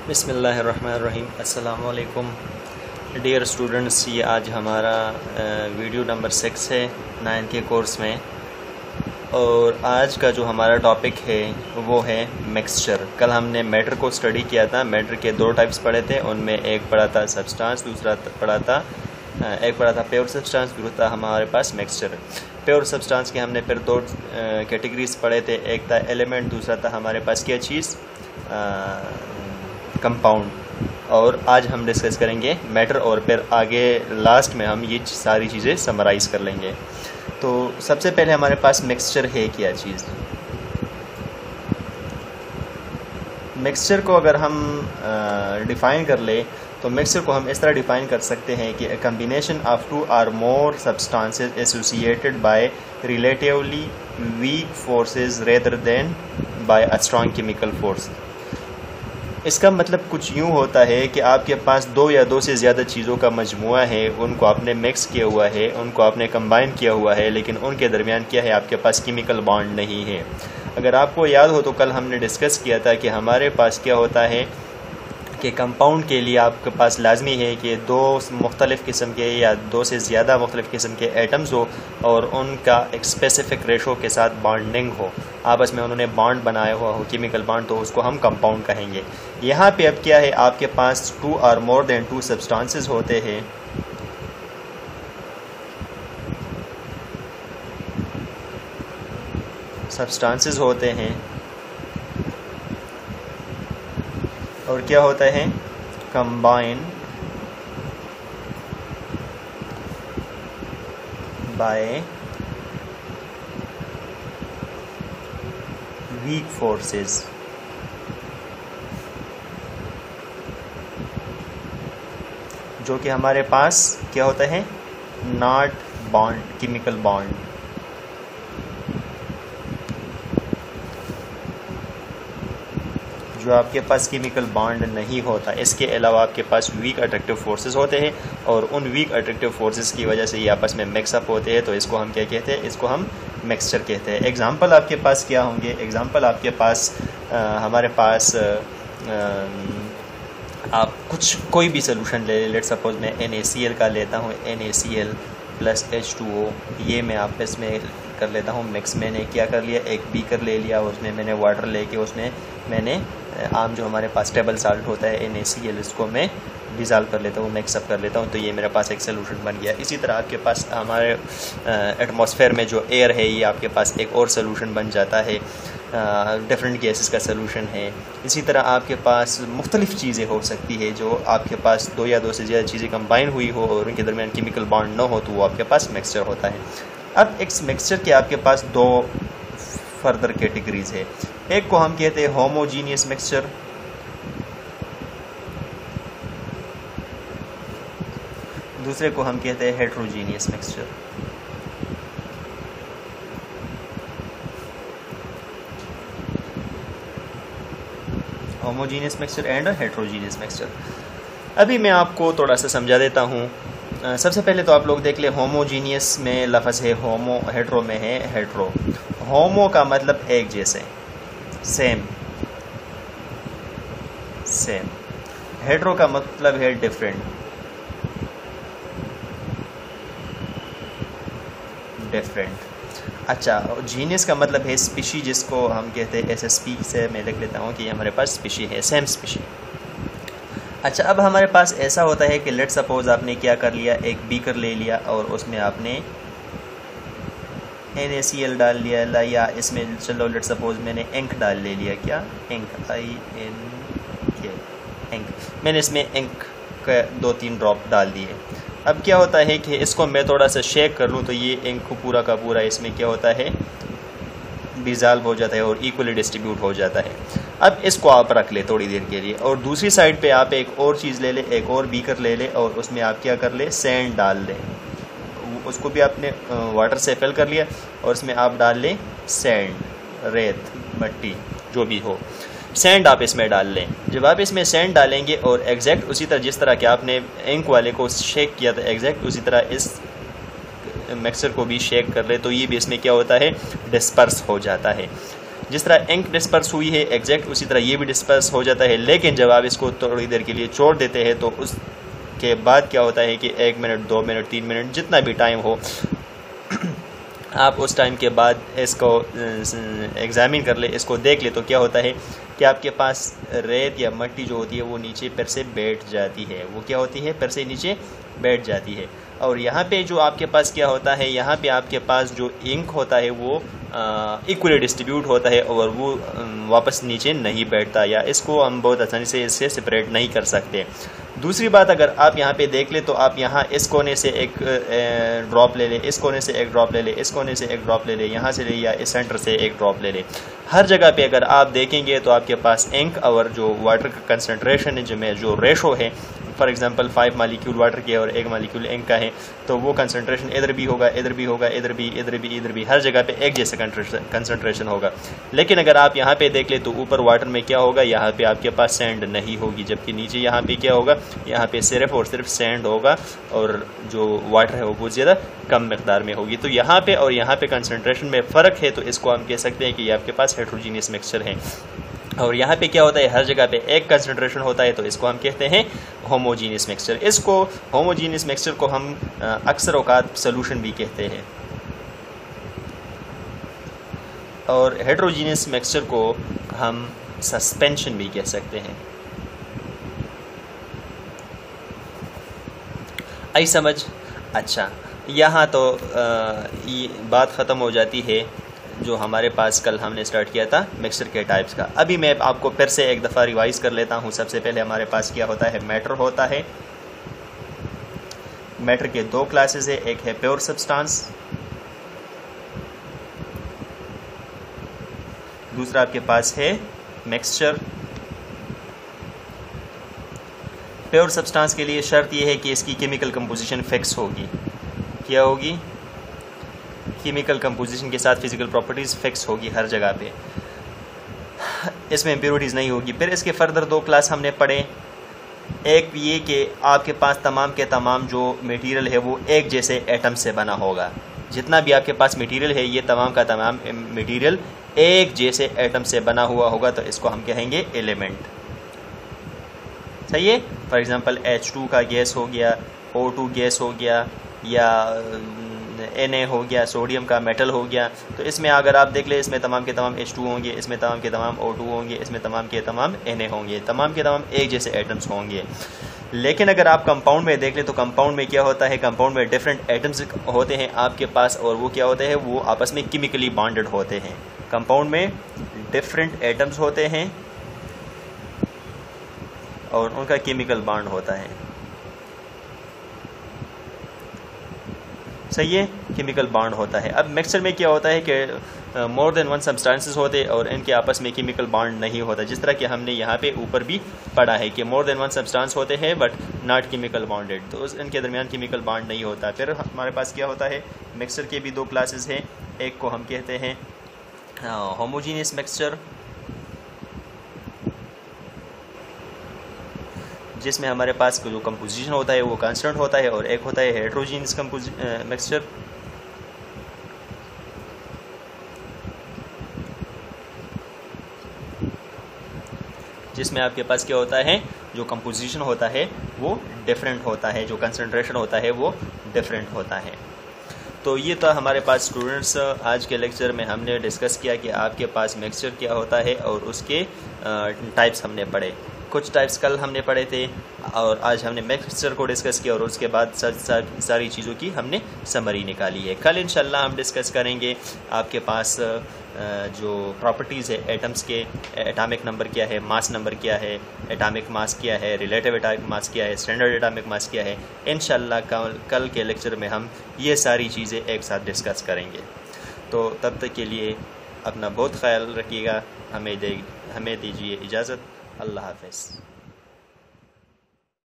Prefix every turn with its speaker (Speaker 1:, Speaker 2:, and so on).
Speaker 1: बिस्मिल्लाहिर्रहमानिर्रहीम। अस्सलाम वालेकुम डियर स्टूडेंट्स, ये आज हमारा वीडियो नंबर 6 है 9th के कोर्स में। और आज का जो हमारा टॉपिक है वो है मिक्सचर। कल हमने मैटर को स्टडी किया था। मैटर के दो टाइप्स पढ़े थे, उनमें एक पढ़ा था सब्सटेंस, दूसरा पढ़ा था प्योर सब्सटेंस, दूसरा था हमारे पास मिक्सचर। प्योर सब्सटेंस के हमने फिर दो कैटेगरीज पढ़े थे, एक था एलिमेंट, दूसरा था हमारे पास क्या चीज़, कंपाउंड। और आज हम डिस्कस करेंगे मैटर, और फिर आगे लास्ट में हम ये सारी चीज़ें समराइज कर लेंगे। तो सबसे पहले हमारे पास मिक्सचर है क्या चीज़। मिक्सचर को अगर हम डिफ़ाइन कर ले तो मिक्सचर को हम इस तरह डिफ़ाइन कर सकते हैं कि a combination of two or more substances associated by relatively weak forces rather than by a strong chemical force। इसका मतलब कुछ यूँ होता है कि आपके पास दो या दो से ज़्यादा चीज़ों का मजमुआ है, उनको आपने मिक्स किया हुआ है, उनको आपने कंबाइन किया हुआ है, लेकिन उनके दरमियान क्या है, आपके पास केमिकल बॉन्ड नहीं है। अगर आपको याद हो तो कल हमने डिस्कस किया था कि हमारे पास क्या होता है कि कंपाउंड के लिए आपके पास लाजमी है कि दो मुख्तलिफ़ किस्म के या दो से ज़्यादा मुख्तलिफ़ किस्म के एटम्स हो और उनका एक स्पेसिफ़िक रेशो के साथ बॉन्डिंग हो, आपस में उन्होंने बॉन्ड बनाया हुआ हो, केमिकल बॉन्ड, तो उसको हम कंपाउंड कहेंगे। यहाँ पे अब क्या है, आपके पास टू और मोर देन टू सब्सटेंसेस होते हैं। सब्सटेंसेस होते हैं और क्या होता है, कंबाइन बाय वीक फोर्सेस। जो कि हमारे पास क्या होता है, नॉट बॉन्ड, केमिकल बॉन्ड। जो आपके पास केमिकल बॉन्ड नहीं होता। इसके अलावा आपके पास वीक अट्रैक्टिव फोर्सेस होते हैं और उन वीक अट्रैक्टिव फोर्सेस की वजह से ये आपस में मिक्सअप होते हैं, तो इसको हम क्या कहते हैं, इसको हम मिक्सचर कहते हैं। एग्जांपल आपके पास क्या होंगे, एग्जांपल आपके पास हमारे पास आप कोई भी सोल्यूशन ले लें। लेट सपोज मैं NaCl का लेता हूँ, NaCl प्लस H2O, ये मैं आपस में कर लेता हूँ मिक्स। मैंने क्या कर लिया, एक बीकर ले लिया और उसमें मैंने वाटर लेके उसमें मैंने आम जो हमारे पास टेबल साल्ट होता है NaCl, इसको मैं डिज़ाल्व कर लेता हूँ, मिक्सअप कर लेता हूँ, तो ये मेरे पास एक सोल्यूशन बन गया। इसी तरह आपके पास हमारे एटमॉस्फेयर में जो एयर है, ये आपके पास एक और सोल्यूशन बन जाता है, डिफरेंट गैसेस का सोल्यूशन है। इसी तरह आपके पास मुख्तलिफ़ चीज़ें हो सकती है जो आपके पास दो या दो से ज़्यादा चीज़ें कंबाइन हुई हो और उनके दरमियान केमिकल बॉन्ड ना हो, तो वो आपके पास मिक्सचर होता है। अब इस मिक्सचर के आपके पास दो फर्दर कैटेगरीज है। एक को हम कहते हैं होमोजीनियस मिक्सचर, दूसरे को हम कहते हैं heterogeneous mixture. Homogeneous mixture and heterogeneous mixture. अभी मैं आपको थोड़ा सा समझा देता हूँ। सबसे पहले तो आप लोग देख ले, होमोजीनियस में लफ्ज़ है होमो, हेट्रो में है हेट्रो। होमो का मतलब एक जैसे, सेम। हेट्रो का मतलब है डिफरेंट। अच्छा, जीनियस का मतलब है स्पीशी, जिसको हम कहते हैं SSP से मैं लिख लेता हूँ कि ये हमारे पास स्पीशी है, सेम स्पीशी। अच्छा, अब हमारे पास ऐसा होता है कि लेट सपोज आपने क्या कर लिया, एक बीकर ले लिया और उसमें आपने NaCl डाल लिया, या इसमें चलो लेट सपोज मैंने इंक डाल ले लिया, क्या इंक, INK, इंक। मैंने इसमें इंक का 2-3 ड्रॉप डाल दिए। अब क्या होता है कि इसको मैं थोड़ा सा शेक कर लूँ तो ये इंक पूरा का पूरा इसमें क्या होता है, डिज़ाल्व हो जाता है और इक्वली डिस्ट्रीब्यूट हो जाता है। अब इसको आप रख ले थोड़ी देर के लिए, और दूसरी साइड पे आप एक और चीज़ ले ले, एक और बीकर ले ले और उसमें आप क्या कर ले, सैंड डाल लें। उसको भी आपने वाटर से फिल कर लिया और उसमें आप डाल लें सैंड, रेत, मिट्टी, जो भी हो, सैंड आप इसमें डाल लें। जब आप इसमें सैंड डालेंगे और एग्जैक्ट उसी तरह जिस तरह कि आपने इंक वाले को शेक किया था, एग्जैक्ट उसी तरह इस मिक्सर को भी शेक कर ले, तो ये भी इसमें क्या होता है, डिस्पर्स हो जाता है। जिस तरह इंक डिस्पर्स हुई है एग्जैक्ट उसी तरह ये भी डिस्पर्स हो जाता है, लेकिन जब आप इसको थोड़ी देर के लिए छोड़ देते हैं तो उसके बाद क्या होता है कि 1 मिनट 2 मिनट 3 मिनट जितना भी टाइम हो आप उस टाइम के बाद इसको एग्जामिन कर ले, इसको देख ले, तो क्या होता है कि आपके पास रेत या मिट्टी जो होती है वो नीचे पैर से बैठ जाती है, वो क्या होती है पैर से नीचे बैठ जाती है। और यहाँ पे जो आपके पास क्या होता है, यहाँ पे आपके पास जो इंक होता है वो इक्वली डिस्ट्रीब्यूट होता है और वो वापस नीचे नहीं बैठता, या इसको हम बहुत आसानी से इससे सेपरेट नहीं कर सकते। दूसरी बात, अगर आप यहाँ पे देख ले तो आप यहाँ इस कोने से एक ड्रॉप ले ले, इस कोने से एक ड्रॉप ले ले, इस कोने से एक ड्रॉप ले ले, यहाँ से ले या इस सेंटर से एक ड्रॉप ले ले। हर जगह पे अगर आप देखेंगे तो आपके पास इंक और जो वाटर का कंसनट्रेशन है जिसमें जो रेशो है, फॉर एग्जांपल 5 मालिक्यूल वाटर के और 1 मालिक्यूल इंक का है, तो वो कंसनट्रेशन इधर भी होगा, इधर भी होगा, इधर भी, इधर भी, इधर भी, हर जगह पे एक जैसा कंसनट्रेशन होगा। लेकिन अगर आप यहाँ पे देख ले तो ऊपर वाटर में क्या होगा, यहाँ पे आपके पास सैंड नहीं होगी, जबकि नीचे यहाँ पे क्या होगा, यहाँ पे सिर्फ और सिर्फ सैंड होगा और जो वाटर है वो बहुत ज़्यादा कम मिकदार में होगी। तो यहाँ पे और यहाँ पे कंसनट्रेशन में फ़र्क है, तो इसको हम कह सकते हैं कि ये आपके पास हेट्रोजीनियस मिक्सचर है। और यहाँ पे क्या होता है, हर जगह पे एक कंसंट्रेशन होता है, तो इसको हम कहते हैं होमोजीनियस मिक्सचर। इसको होमोजीनियस मिक्सचर को हम अक्सर औकात सॉल्यूशन भी कहते हैं, और हेट्रोजीनियस मिक्सचर को हम सस्पेंशन भी कह सकते हैं। आई समझ? अच्छा, यहाँ तो ये बात ख़त्म हो जाती है जो हमारे पास कल हमने स्टार्ट किया था मिक्सचर के टाइप्स का। अभी मैं आपको फिर से एक दफ़ा रिवाइज कर लेता हूँ। सबसे पहले हमारे पास क्या होता है, मैटर होता है। मैटर के 2 क्लासेस है, एक है प्योर सब्सटेंस, दूसरा आपके पास है मिक्सचर। प्योर सब्सटेंस के लिए शर्त यह है कि इसकी केमिकल कंपोजिशन फिक्स होगी। क्या होगी? केमिकल कंपोजिशन के साथ फिजिकल प्रॉपर्टीज़ फिक्स होगी हर जगह पे, इसमें इम्प्योरिटीज़ नहीं होगी। फिर इसके फर्दर 2 क्लास हमने पढ़े। एक ये कि आपके पास तमाम के तमाम जो मटेरियल है वो एक जैसे एटम से बना होगा। जितना भी आपके पास मटेरियल है ये तमाम का तमाम मटेरियल एक जैसे एटम से बना हुआ होगा, तो इसको हम कहेंगे एलिमेंट। सही है? फॉर एग्जांपल H2 का गैस हो गया, O2 गैस हो गया, या Na हो गया, सोडियम का मेटल हो गया। तो इसमें अगर आप देख ले, इसमें तमाम के तमाम H2 होंगे, इसमें तमाम के तमाम O2 होंगे, इसमें तमाम के तमाम Na होंगे, तमाम के तमाम एक जैसे एटम्स होंगे। लेकिन अगर आप कंपाउंड में देख ले तो कंपाउंड में क्या होता है, कंपाउंड में डिफरेंट एटम्स होते हैं आपके पास, और वो क्या होते हैं, वो आपस में केमिकली बॉन्डेड होते हैं। कंपाउंड में डिफरेंट एटम्स होते हैं और उनका केमिकल बॉन्ड होता है। सही है? केमिकल बॉन्ड होता है। अब मिक्सचर में क्या होता है कि मोर देन 1 सब्सटेंसेस होते हैं और इनके आपस में केमिकल बॉन्ड नहीं होता, जिस तरह कि हमने यहाँ पे ऊपर भी पढ़ा है कि मोर देन 1 सब्सटेंस होते हैं बट नॉट केमिकल बॉन्डेड, तो इनके दरमियान केमिकल बॉन्ड नहीं होता। फिर हमारे पास क्या होता है, मिक्सचर के भी 2 क्लासेस हैं। एक को हम कहते हैं होमोजीनियस मिक्सचर, जिसमें हमारे पास जो कंपोजिशन होता है वो कांस्टेंट होता है, और एक होता है हेट्रोजीनियस मिक्सचर, जिसमें आपके पास क्या होता है, जो कंपोजिशन होता है वो डिफरेंट होता है, जो कंसंट्रेशन होता है वो डिफरेंट होता है। तो ये था हमारे पास स्टूडेंट्स, आज के लेक्चर में हमने डिस्कस किया कि आपके पास मिक्सचर क्या होता है और उसके टाइप्स हमने पढ़े। कुछ टाइप्स कल हमने पढ़े थे और आज हमने मिक्सचर को डिस्कस किया, और उसके बाद सारी चीज़ों की हमने समरी निकाली है। कल इंशाल्लाह हम डिस्कस करेंगे आपके पास जो प्रॉपर्टीज़ है एटम्स के, एटॉमिक नंबर क्या है, मास नंबर क्या है, एटॉमिक मास क्या है, रिलेटिव एटॉमिक मास क्या है, स्टैंडर्ड एटॉमिक मास क्या है। इंशाल्लाह कल के लेक्चर में हम ये सारी चीज़ें एक साथ डिस्कस करेंगे। तो तब तक के लिए अपना बहुत ख्याल रखिएगा। हमें दीजिए इजाज़त। अल्लाह हाफ़िज़।